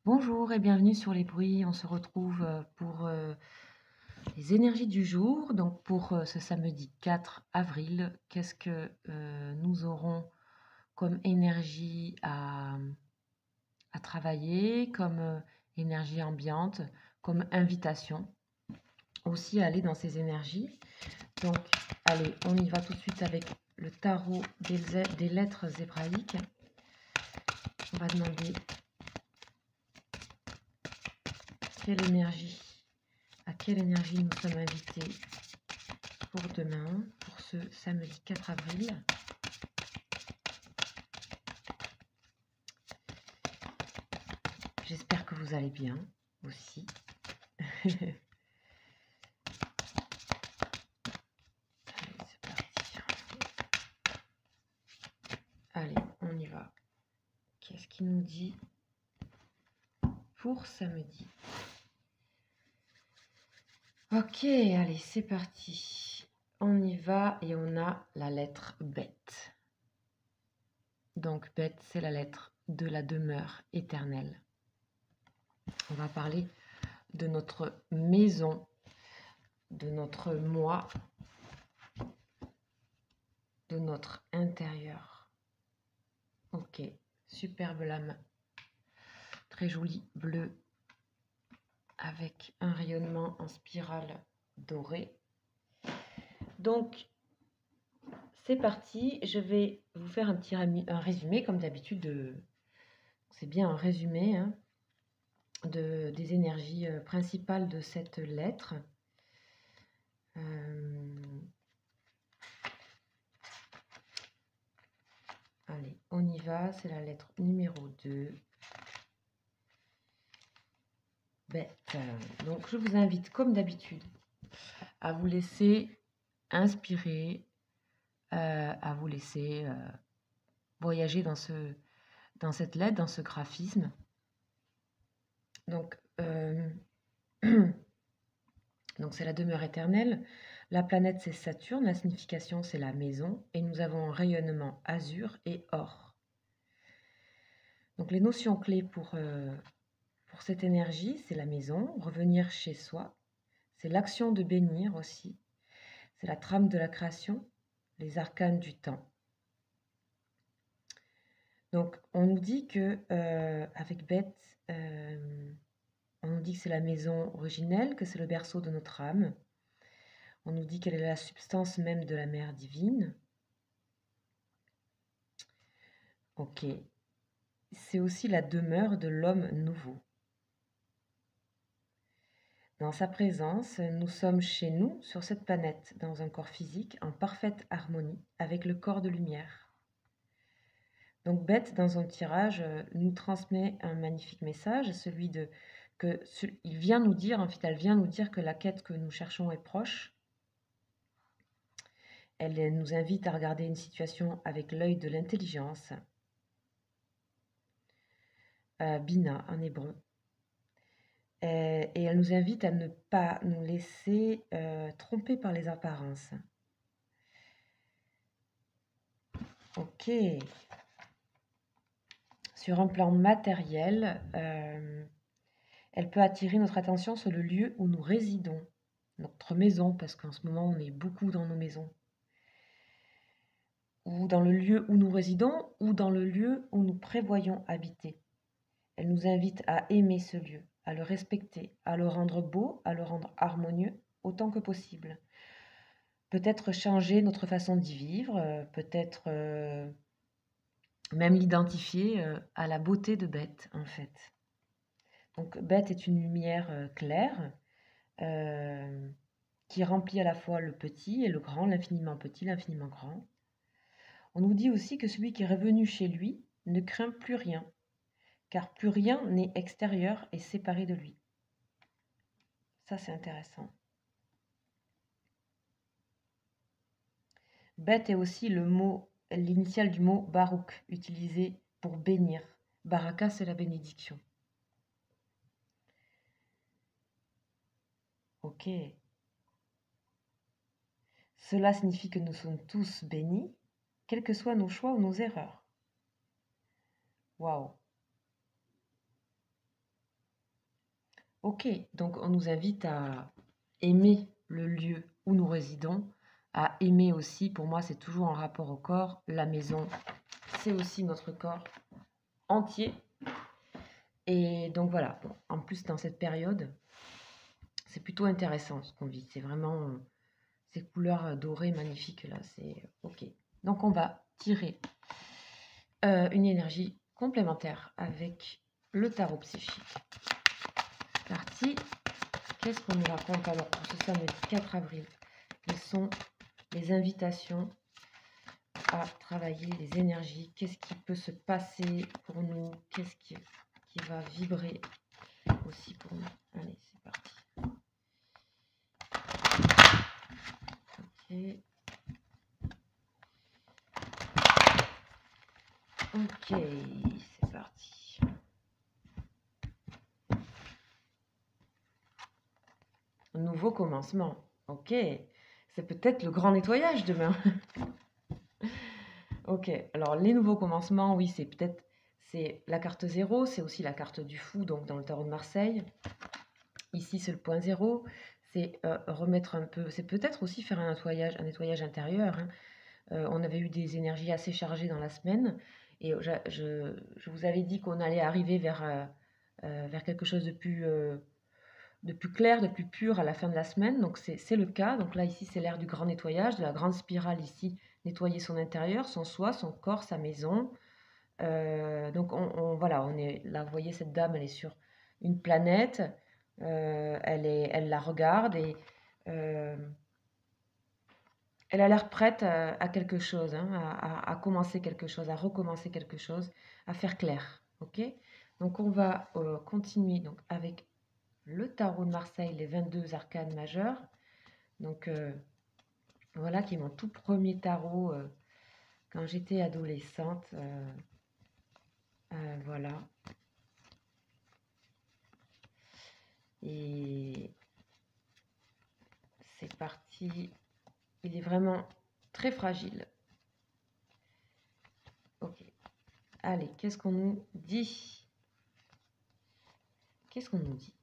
Bonjour et bienvenue sur les bruits. On se retrouve pour les énergies du jour. Donc pour ce samedi 4 avril, qu'est-ce que nous aurons comme énergie à travailler, comme énergie ambiante, comme invitation aussi à aller dans ces énergies. Donc allez, on y va tout de suite avec le tarot des lettres hébraïques. On va demander à quelle énergie nous sommes invités pour demain, pour ce samedi 4 avril. J'espère que vous allez bien aussi. Allez, c'est parti. Allez, on y va. Qu'est-ce qu'il nous dit pour samedi? Ok, allez, c'est parti. On y va et on a la lettre bête. Donc bête, c'est la lettre de la demeure éternelle. On va parler de notre maison, de notre moi, de notre intérieur. Ok, superbe lame, très jolie, bleue, avec un rayonnement en spirale dorée. Donc, c'est parti, je vais vous faire un résumé, comme d'habitude, c'est bien un résumé hein, des énergies principales de cette lettre. Allez, on y va, c'est la lettre numéro 2. Bête. Donc, je vous invite, comme d'habitude, à vous laisser inspirer, à vous laisser voyager dans cette lettre, dans ce graphisme. Donc, donc c'est la demeure éternelle. La planète, c'est Saturne. La signification, c'est la maison. Et nous avons un rayonnement azur et or. Donc, les notions clés pour cette énergie, c'est la maison, revenir chez soi. C'est l'action de bénir aussi. C'est la trame de la création, les arcanes du temps. Donc, on nous dit que avec Beth, on nous dit que c'est la maison originelle, que c'est le berceau de notre âme. On nous dit qu'elle est la substance même de la mère divine. Ok. C'est aussi la demeure de l'homme nouveau. Dans sa présence, nous sommes chez nous, sur cette planète, dans un corps physique, en parfaite harmonie avec le corps de lumière. Donc Beth, dans son tirage, nous transmet un magnifique message, celui de il vient nous dire, en fait, elle vient nous dire que la quête que nous cherchons est proche. Elle nous invite à regarder une situation avec l'œil de l'intelligence, Bina en hébreu. Et elle nous invite à ne pas nous laisser tromper par les apparences. Ok. Sur un plan matériel, elle peut attirer notre attention sur le lieu où nous résidons, notre maison, parce qu'en ce moment on est beaucoup dans nos maisons, ou dans le lieu où nous résidons, ou dans le lieu où nous prévoyons habiter. Elle nous invite à aimer ce lieu, à le respecter, à le rendre beau, à le rendre harmonieux, autant que possible. Peut-être changer notre façon d'y vivre, peut-être même l'identifier à la beauté de Beth, en fait. Donc Beth est une lumière claire, qui remplit à la fois le petit et le grand, l'infiniment petit, l'infiniment grand. On nous dit aussi que celui qui est revenu chez lui ne craint plus rien, car plus rien n'est extérieur et séparé de lui. Ça, c'est intéressant. Beth est aussi l'initiale du mot Baruch, utilisé pour bénir. Baraka, c'est la bénédiction. Ok. Cela signifie que nous sommes tous bénis, quels que soient nos choix ou nos erreurs. Waouh. Ok, donc on nous invite à aimer le lieu où nous résidons, à aimer aussi, pour moi c'est toujours en rapport au corps, la maison, c'est aussi notre corps entier. Et donc voilà, bon, en plus dans cette période, c'est plutôt intéressant ce qu'on vit, c'est vraiment ces couleurs dorées magnifiques là, c'est ok. Donc on va tirer une énergie complémentaire avec le tarot psychique. Parti. Qu'est-ce qu'on nous raconte alors pour ce samedi 4 avril? Quelles sont les invitations à travailler les énergies? Qu'est-ce qui peut se passer pour nous? Qu'est-ce qui va vibrer aussi pour nous? Allez, c'est parti. Ok, c'est parti. Nouveau commencement. Ok, c'est peut-être le grand nettoyage demain. Ok, alors les nouveaux commencements, oui, c'est la carte 0, c'est aussi la carte du fou, donc dans le tarot de Marseille. Ici, c'est le point 0, c'est remettre un peu, c'est peut-être aussi faire un nettoyage intérieur. Hein. On avait eu des énergies assez chargées dans la semaine, et je vous avais dit qu'on allait arriver vers quelque chose de plus clair, de plus pur à la fin de la semaine. Donc c'est le cas. Donc là, ici, c'est l'ère du grand nettoyage, de la grande spirale ici, nettoyer son intérieur, son soi, son corps, sa maison. Donc voilà, on est là, vous voyez, cette dame, elle est sur une planète, elle la regarde et elle a l'air prête à quelque chose, hein, à commencer quelque chose, à recommencer quelque chose, à faire clair. Ok. Donc on va continuer donc, avec le tarot de Marseille, les 22 arcanes majeures. Donc voilà, qui est mon tout premier tarot quand j'étais adolescente. Voilà. Et c'est parti. Il est vraiment très fragile. Ok. Allez, qu'est-ce qu'on nous dit? Qu'est-ce qu'on nous dit?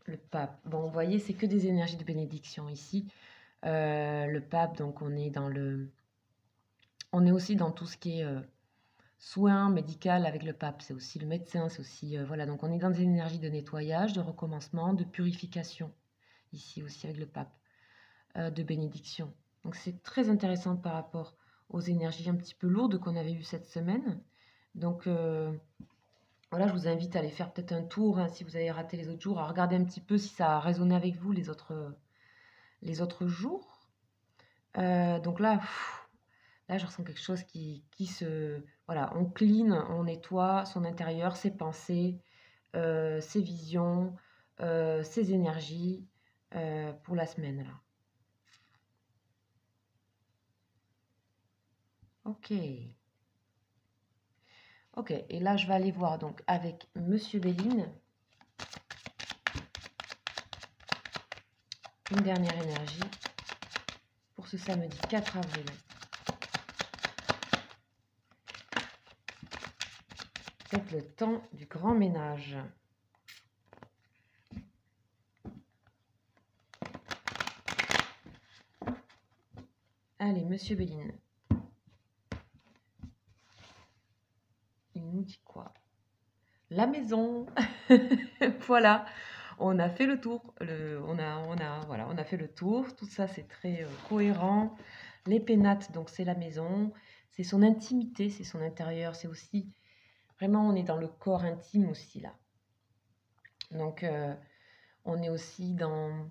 Le pape. Bon, vous voyez, c'est que des énergies de bénédiction ici. Le pape, donc on est on est aussi dans tout ce qui est soin médical avec le pape. C'est aussi le médecin, c'est aussi voilà. Donc on est dans des énergies de nettoyage, de recommencement, de purification ici aussi avec le pape, de bénédiction. Donc c'est très intéressant par rapport aux énergies un petit peu lourdes qu'on avait eues cette semaine. Donc voilà, je vous invite à aller faire peut-être un tour, hein, si vous avez raté les autres jours, à regarder un petit peu si ça a résonné avec vous les autres jours. Donc là, là, je ressens quelque chose qui se... Voilà, on clean, on nettoie son intérieur, ses pensées, ses visions, ses énergies pour la semaine, là. Ok. Ok, et là, je vais aller voir donc avec Monsieur Béline une dernière énergie pour ce samedi 4 avril. Peut-être le temps du grand ménage. Allez, Monsieur Béline. Il nous dit quoi? La maison. Voilà, on a fait le tour. Voilà, on a fait le tour. Tout ça, c'est très cohérent. Les pénates, donc c'est la maison. C'est son intimité, c'est son intérieur. C'est aussi, vraiment, on est dans le corps intime aussi, là. Donc, on est aussi dans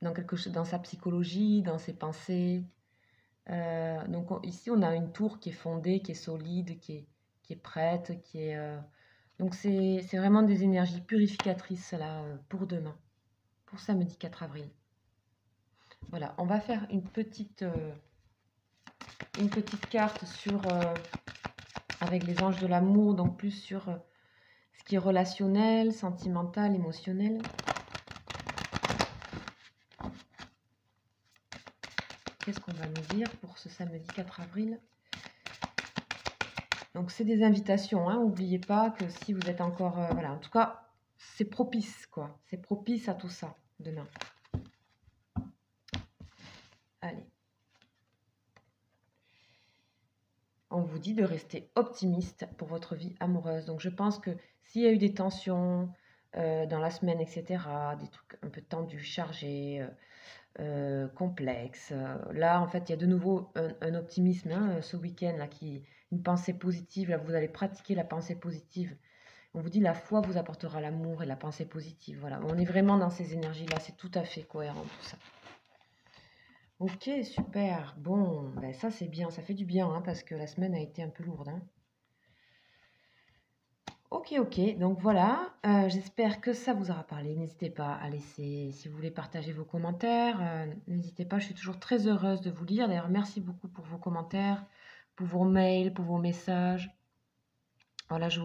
quelque chose, dans sa psychologie, dans ses pensées. Donc ici, on a une tour qui est fondée, qui est solide, qui est prête, donc c'est vraiment des énergies purificatrices là pour demain, pour samedi 4 avril. Voilà, on va faire une petite carte avec les anges de l'amour, donc plus sur ce qui est relationnel, sentimental, émotionnel. Qu'est-ce qu'on va nous dire pour ce samedi 4 avril? Donc c'est des invitations, hein. N'oubliez pas que si vous êtes encore... voilà, en tout cas, c'est propice, quoi. C'est propice à tout ça, demain. Allez. On vous dit de rester optimiste pour votre vie amoureuse. Donc je pense que s'il y a eu des tensions dans la semaine, etc., des trucs un peu tendus, chargés, complexes, là, en fait, il y a de nouveau un optimisme, hein, ce week-end, là, une pensée positive. Là, vous allez pratiquer la pensée positive. On vous dit la foi vous apportera l'amour et la pensée positive. Voilà, on est vraiment dans ces énergies-là, c'est tout à fait cohérent tout ça. Ok, super. Bon, ben ça c'est bien, ça fait du bien, hein, parce que la semaine a été un peu lourde, hein. Ok, ok, donc voilà, j'espère que ça vous aura parlé. N'hésitez pas à laisser, si vous voulez partager vos commentaires, n'hésitez pas, je suis toujours très heureuse de vous lire. D'ailleurs, merci beaucoup pour vos commentaires, pour vos mails, pour vos messages. Voilà, je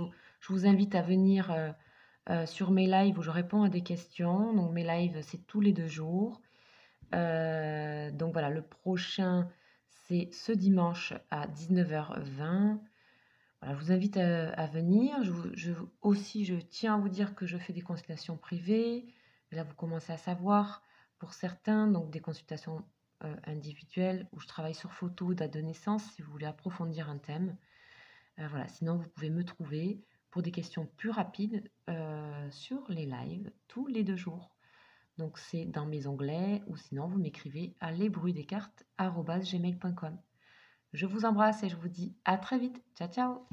vous invite à venir sur mes lives où je réponds à des questions. Donc mes lives, c'est tous les 2 jours. Donc voilà, le prochain, c'est ce dimanche à 19h20. Voilà, je vous invite à venir. Aussi, je tiens à vous dire que je fais des consultations privées. Là, vous commencez à savoir pour certains, donc des consultations individuelles où je travaille sur photo, date de naissance, si vous voulez approfondir un thème. Voilà, sinon, vous pouvez me trouver pour des questions plus rapides sur les lives tous les 2 jours. Donc, c'est dans mes onglets ou sinon, vous m'écrivez à lesbruitsdescartes@gmail.com. Je vous embrasse et je vous dis à très vite. Ciao, ciao!